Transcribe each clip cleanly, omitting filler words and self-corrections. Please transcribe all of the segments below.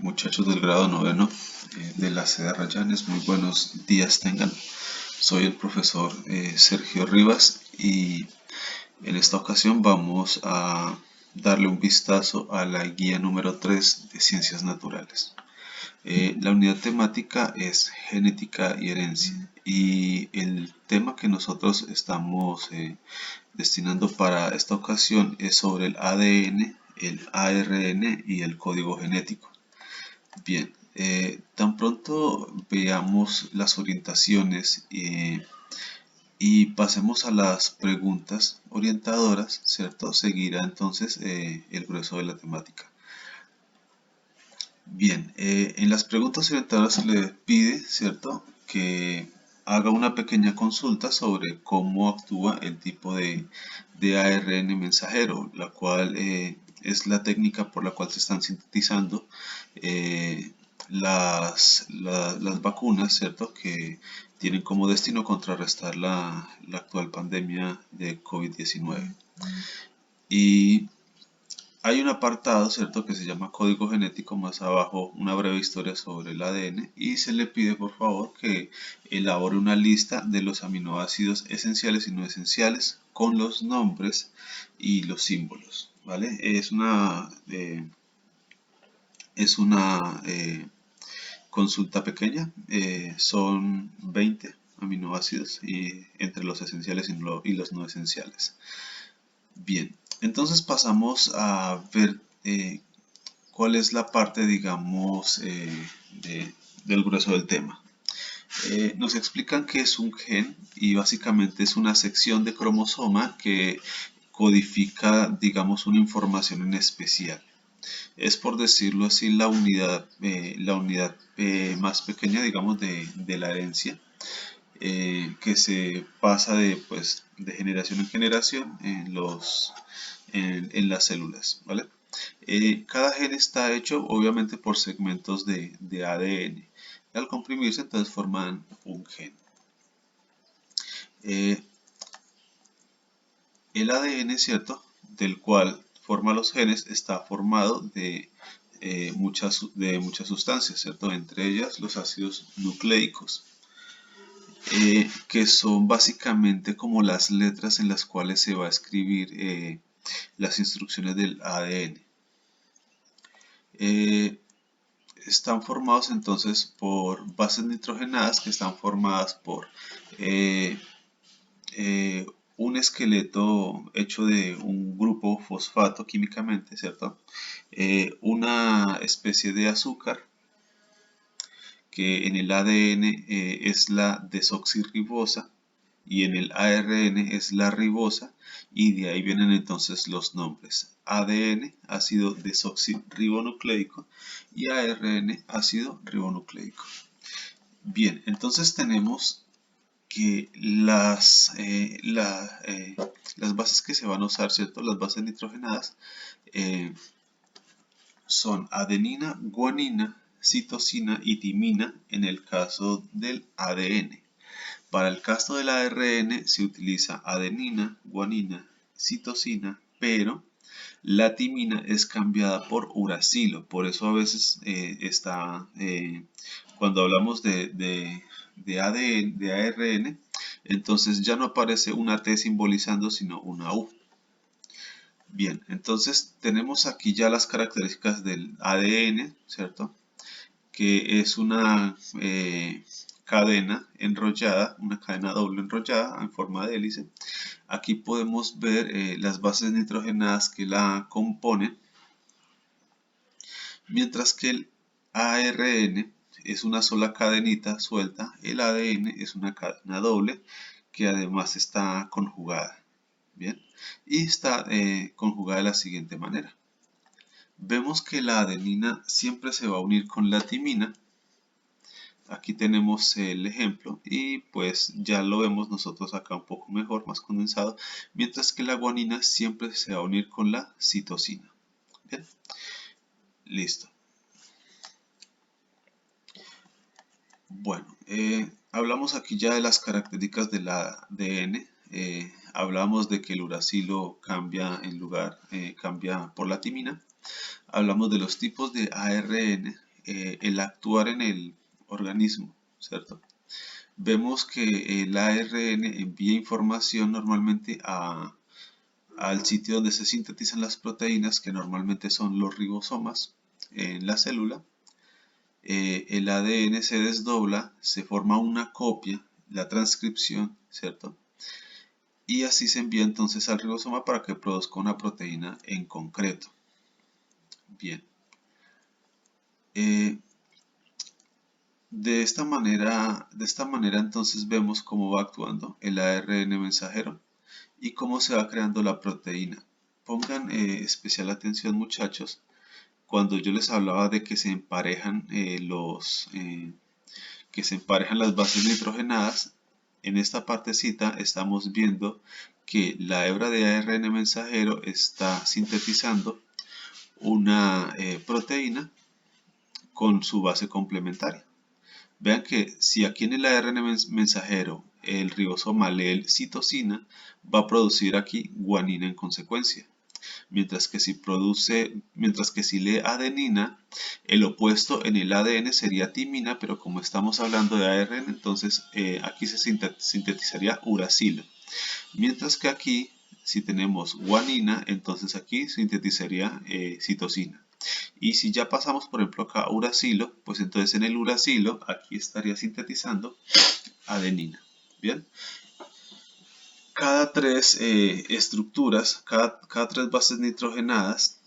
Muchachos del grado noveno de la sede Rayanes, muy buenos días tengan. Soy el profesor Sergio Rivas y en esta ocasión vamos a darle un vistazo a la guía número 3 de Ciencias Naturales. La unidad temática es genética y herencia y el tema que nosotros estamos destinando para esta ocasión es sobre el ADN, el ARN y el código genético. Bien, tan pronto veamos las orientaciones y pasemos a las preguntas orientadoras, ¿cierto? Seguirá entonces el grueso de la temática. Bien, en las preguntas orientadoras se le pide, ¿cierto?, que haga una pequeña consulta sobre cómo actúa el tipo de ARN mensajero, la cual es la técnica por la cual se están sintetizando las vacunas, ¿cierto?, que tienen como destino contrarrestar la actual pandemia de COVID-19. Y hay un apartado, ¿cierto?, que se llama código genético, más abajo una breve historia sobre el ADN y se le pide por favor que elabore una lista de los aminoácidos esenciales y no esenciales con los nombres y los símbolos, ¿vale? Es una consulta pequeña, son 20 aminoácidos y entre los esenciales y los no esenciales. Bien, entonces pasamos a ver cuál es la parte, digamos, del grueso del tema. Nos explican que es un gen y básicamente es una sección de cromosoma que codifica, digamos, una información en especial. Es, por decirlo así, la unidad más pequeña, digamos, de la herencia, que se pasa de generación en generación en las células, ¿vale? Cada gen está hecho obviamente por segmentos de ADN. Y al comprimirse entonces forman un gen. El ADN, ¿cierto?, del cual forma los genes, está formado de muchas sustancias, ¿cierto?, entre ellas los ácidos nucleicos, que son básicamente como las letras en las cuales se va a escribir las instrucciones del ADN. Están formados entonces por bases nitrogenadas que están formadas por un esqueleto hecho de un grupo fosfato químicamente, ¿cierto? Una especie de azúcar que en el ADN es la desoxirribosa y en el ARN es la ribosa, y de ahí vienen entonces los nombres: ADN, ácido desoxirribonucleico, y ARN, ácido ribonucleico. Bien, entonces tenemos que las bases que se van a usar, ¿cierto?, las bases nitrogenadas, son adenina, guanina, citosina y timina en el caso del ADN. Para el caso del ARN se utiliza adenina, guanina, citosina, pero la timina es cambiada por uracilo. Por eso a veces cuando hablamos de ADN, de ARN, entonces ya no aparece una T simbolizando, sino una U. Bien, entonces tenemos aquí ya las características del ADN, ¿cierto?, que es una cadena enrollada, una cadena doble enrollada en forma de hélice. Aquí podemos ver las bases nitrogenadas que la componen, mientras que el ARN es una sola cadenita suelta. El ADN es una cadena doble que además está conjugada. Bien, y está conjugada de la siguiente manera. Vemos que la adenina siempre se va a unir con la timina. Aquí tenemos el ejemplo y pues ya lo vemos nosotros acá un poco mejor, más condensado, mientras que la guanina siempre se va a unir con la citosina. Bien, listo. Bueno, hablamos aquí ya de las características del ADN. Hablamos de que el uracilo cambia cambia por la timina. Hablamos de los tipos de ARN, el actuar en el organismo, ¿cierto? Vemos que el ARN envía información normalmente al sitio donde se sintetizan las proteínas, que normalmente son los ribosomas en la célula. El ADN se desdobla, se forma una copia, la transcripción, ¿cierto? Y así se envía entonces al ribosoma para que produzca una proteína en concreto. Bien. De esta manera entonces vemos cómo va actuando el ARN mensajero y cómo se va creando la proteína. Pongan especial atención, muchachos, cuando yo les hablaba de que se emparejan las bases nitrogenadas. En esta partecita estamos viendo que la hebra de ARN mensajero está sintetizando una proteína con su base complementaria. Vean que si aquí en el ARN mensajero el ribosoma lee citosina, va a producir aquí guanina en consecuencia. Mientras que si lee adenina, el opuesto en el ADN sería timina, pero como estamos hablando de ARN, entonces aquí se sintetizaría uracilo. Mientras que aquí, si tenemos guanina, entonces aquí sintetizaría citosina. Y si ya pasamos, por ejemplo, acá a uracilo, pues entonces en el uracilo aquí estaría sintetizando adenina. Bien. Cada tres estructuras, cada tres bases nitrogenadas,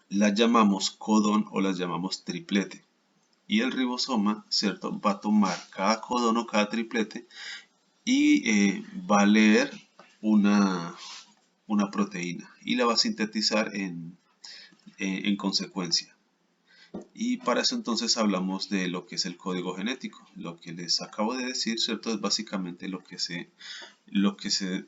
las llamamos codón o las llamamos triplete. Y el ribosoma, ¿cierto?, va a tomar cada codón o cada triplete y va a leer una proteína y la va a sintetizar en consecuencia. Y para eso entonces hablamos de lo que es el código genético. Lo que les acabo de decir, ¿cierto?, es básicamente lo que se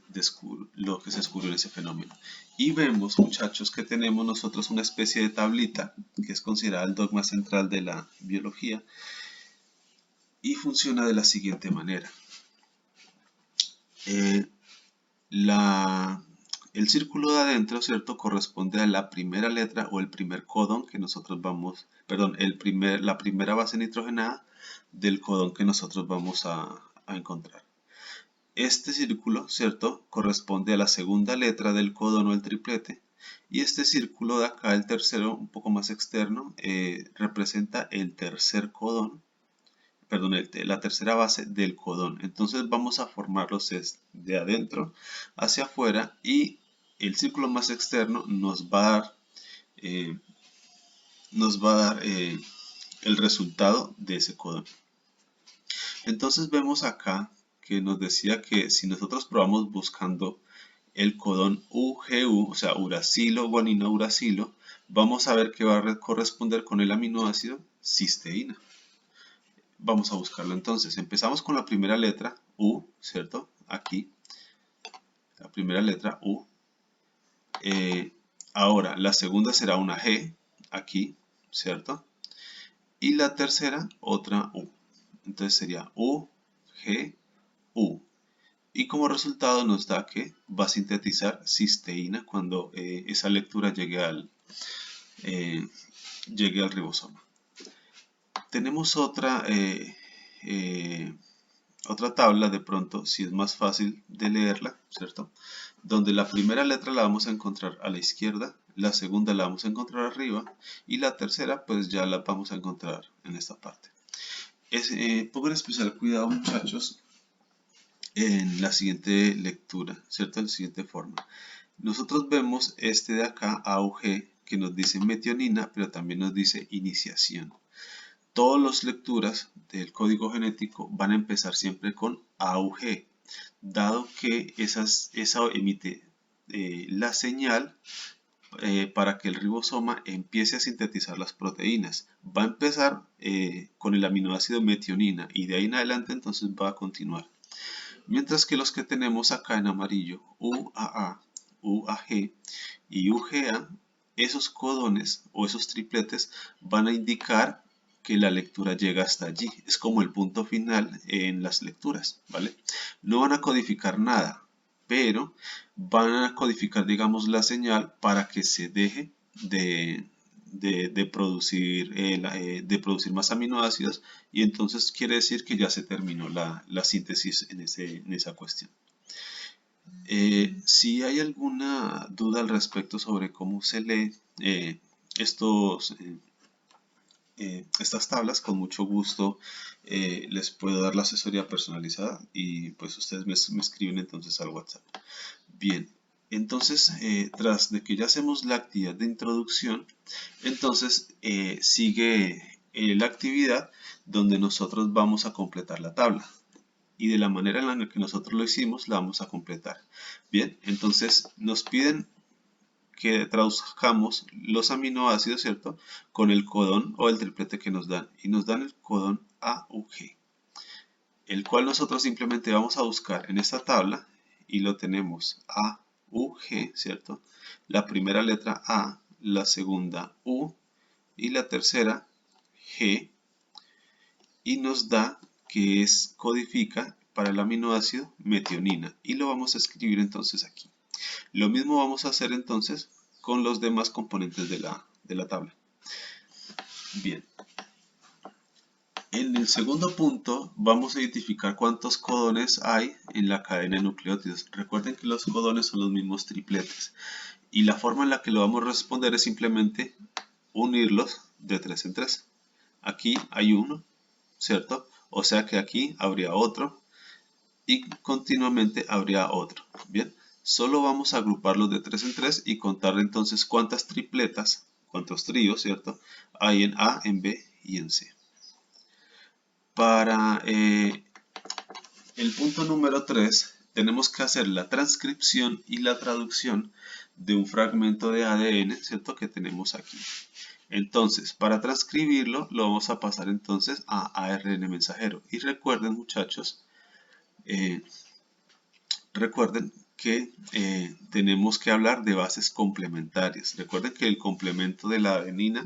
descubrió en ese fenómeno. Y vemos, muchachos, que tenemos nosotros una especie de tablita que es considerada el dogma central de la biología y funciona de la siguiente manera. El círculo de adentro, ¿cierto?, corresponde a la primera letra o el primer codón que nosotros vamos, perdón, la primera base nitrogenada del codón que nosotros vamos a encontrar. Este círculo, ¿cierto?, corresponde a la segunda letra del codón o el triplete. Y este círculo de acá, el tercero, un poco más externo, representa el tercer codón, perdón, la tercera base del codón. Entonces vamos a formarlos de adentro hacia afuera y el círculo más externo nos va a dar el resultado de ese codón. Entonces vemos acá que nos decía que si nosotros probamos buscando el codón UGU, o sea, uracilo, guanina, uracilo, vamos a ver que va a corresponder con el aminoácido cisteína. Vamos a buscarlo entonces. Empezamos con la primera letra, U, ¿cierto? Aquí, la primera letra, U. Ahora, la segunda será una G, aquí, ¿cierto? Y la tercera, otra U. Entonces sería U, G, U. Y como resultado nos da que va a sintetizar cisteína cuando esa lectura llegue al ribosoma. Tenemos otra tabla de pronto, si es más fácil de leerla, ¿cierto?, donde la primera letra la vamos a encontrar a la izquierda, la segunda la vamos a encontrar arriba y la tercera pues ya la vamos a encontrar en esta parte. Pongan especial cuidado, muchachos, en la siguiente lectura, ¿cierto?, en la siguiente forma. Nosotros vemos este de acá, AUG, que nos dice metionina, pero también nos dice iniciación. Todas las lecturas del código genético van a empezar siempre con AUG, dado que esa emite la señal para que el ribosoma empiece a sintetizar las proteínas. Va a empezar con el aminoácido metionina y de ahí en adelante entonces va a continuar. Mientras que los que tenemos acá en amarillo, UAA, UAG y UGA, esos codones o esos tripletes van a indicar que la lectura llega hasta allí. Es como el punto final en las lecturas, ¿vale? No van a codificar nada, pero van a codificar, digamos, la señal para que se deje de de producir, de producir más aminoácidos, y entonces quiere decir que ya se terminó la síntesis en esa cuestión. Si hay alguna duda al respecto sobre cómo se lee estos, estas tablas, con mucho gusto les puedo dar la asesoría personalizada y pues ustedes me escriben entonces al WhatsApp. Bien, entonces tras de que ya hacemos la actividad de introducción, entonces sigue la actividad donde nosotros vamos a completar la tabla. Y de la manera en la que nosotros lo hicimos, la vamos a completar. Bien, entonces nos piden que traduzcamos los aminoácidos, ¿cierto? Con el codón o el triplete que nos dan. Y nos dan el codón AUG, el cual nosotros simplemente vamos a buscar en esta tabla y lo tenemos AUG, ¿cierto? La primera letra A, la segunda U y la tercera G, y nos da que codifica para el aminoácido metionina, y lo vamos a escribir entonces aquí. Lo mismo vamos a hacer entonces con los demás componentes de la tabla. Bien. En el segundo punto vamos a identificar cuántos codones hay en la cadena de nucleótidos. Recuerden que los codones son los mismos tripletes, y la forma en la que lo vamos a responder es simplemente unirlos de 3 en 3. Aquí hay uno, ¿cierto? O sea que aquí habría otro y continuamente habría otro. Bien, solo vamos a agruparlos de 3 en 3 y contar entonces cuántas tripletas, cuántos tríos, ¿cierto?, hay en A, en B y en C. Para el punto número 3 tenemos que hacer la transcripción y la traducción de un fragmento de ADN, ¿cierto?, que tenemos aquí. Entonces, para transcribirlo, lo vamos a pasar entonces a ARN mensajero. Y recuerden, muchachos, recuerden que tenemos que hablar de bases complementarias. Recuerden que el complemento de la adenina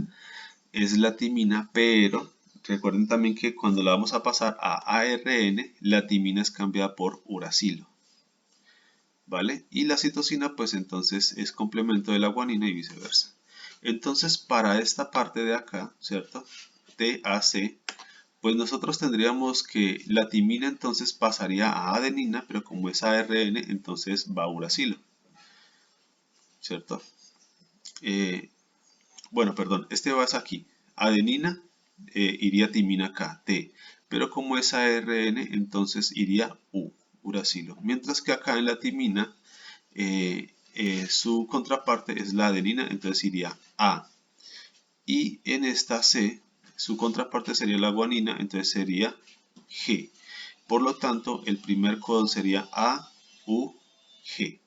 es la timina, pero recuerden también que cuando la vamos a pasar a ARN, la timina es cambiada por uracilo, ¿vale? Y la citosina pues entonces es complemento de la guanina y viceversa. Entonces para esta parte de acá, ¿cierto?, TAC, pues nosotros tendríamos que la timina entonces pasaría a adenina, pero como es ARN, entonces va a uracilo, ¿cierto? Bueno, perdón, este va aquí. Adenina iría timina acá, T, pero como es ARN, entonces iría U, uracilo. Mientras que acá en la timina, su contraparte es la adenina, entonces iría A. Y en esta C, su contraparte sería la guanina, entonces sería G. Por lo tanto, el primer codón sería A, U, G.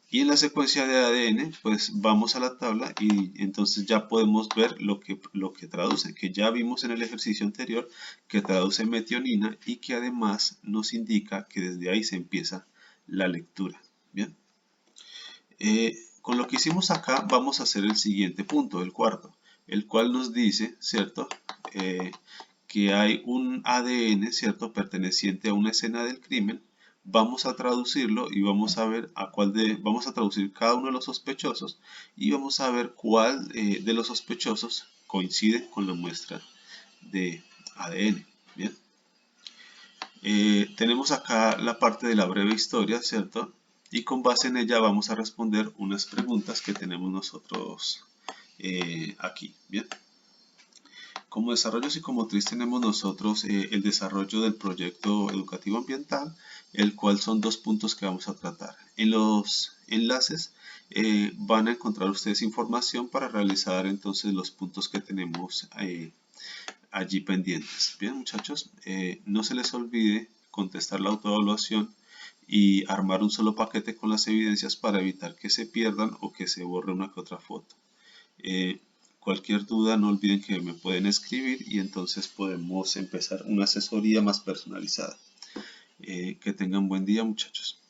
Y en la secuencia de ADN, pues vamos a la tabla y entonces ya podemos ver lo que traduce, que ya vimos en el ejercicio anterior, que traduce metionina y que además nos indica que desde ahí se empieza la lectura. Bien. Con lo que hicimos acá vamos a hacer el siguiente punto, el cuarto, el cual nos dice, ¿cierto?, que hay un ADN, ¿cierto?, perteneciente a una escena del crimen. Vamos a traducirlo y vamos a ver vamos a traducir cada uno de los sospechosos y vamos a ver cuál de los sospechosos coincide con la muestra de ADN. Bien. Tenemos acá la parte de la breve historia, ¿cierto? Y con base en ella vamos a responder unas preguntas que tenemos nosotros aquí. Bien. Como desarrollo psicomotriz tenemos nosotros el desarrollo del proyecto educativo ambiental, el cual son 2 puntos que vamos a tratar. En los enlaces van a encontrar ustedes información para realizar entonces los puntos que tenemos allí pendientes. Bien, muchachos, no se les olvide contestar la autoevaluación y armar un solo paquete con las evidencias para evitar que se pierdan o que se borre una que otra foto. Cualquier duda no olviden que me pueden escribir y entonces podemos empezar una asesoría más personalizada. Que tengan buen día, muchachos.